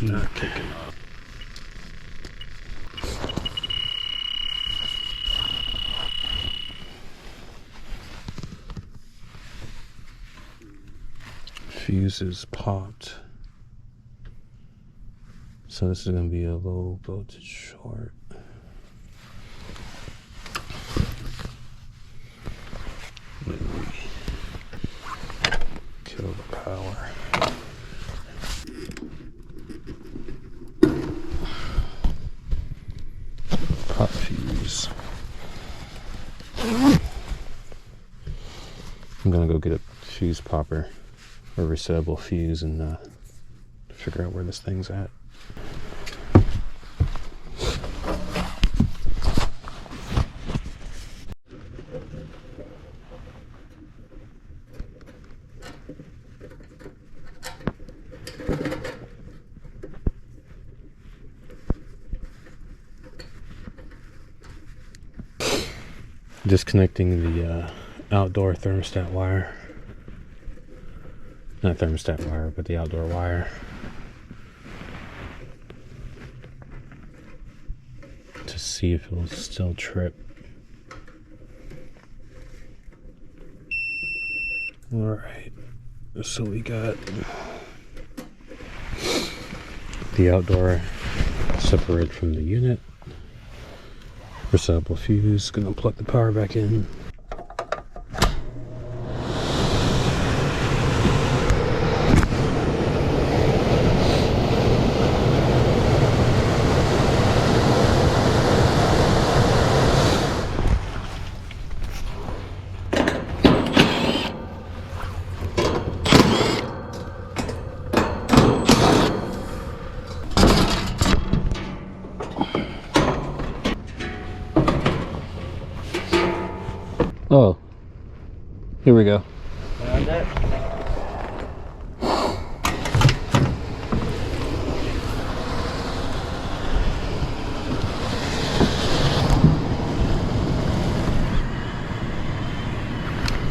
Not kicking off. Fuse is popped. So this is going to be a low voltage short. Kill the power. Pop fuse. I'm gonna go get a fuse popper or resettable fuse and figure out where this thing's at. Disconnecting the outdoor thermostat wire. Not thermostat wire, but the outdoor wire. To see if it'll still trip. Alright, so we got the outdoor separated from the unit. Resettable fuse, gonna plug the power back in. Oh, here we go. Found it.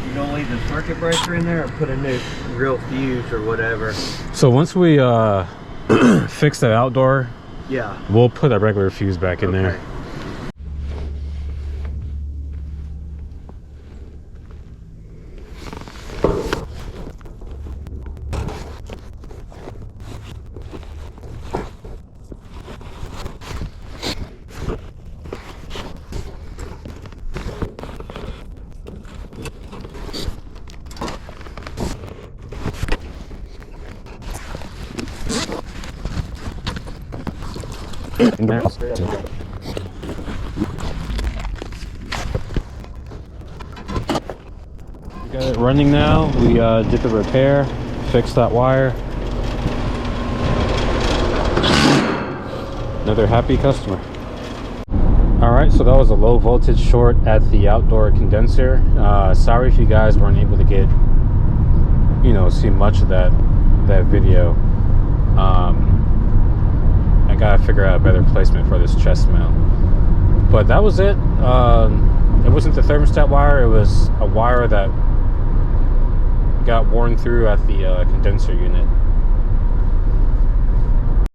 You gonna leave the circuit breaker in there or put a new real fuse or whatever? So once we fix that outdoor, Yeah. we'll put a regular fuse back in there. We got it running now. We did the repair, fixed that wire. Another happy customer. Alright, so that was a low voltage short at the outdoor condenser. Sorry if you guys weren't able to get, see much of that video. I gotta figure out a better placement for this chest mount. But that was it. It wasn't the thermostat wire, it was a wire that got worn through at the condenser unit.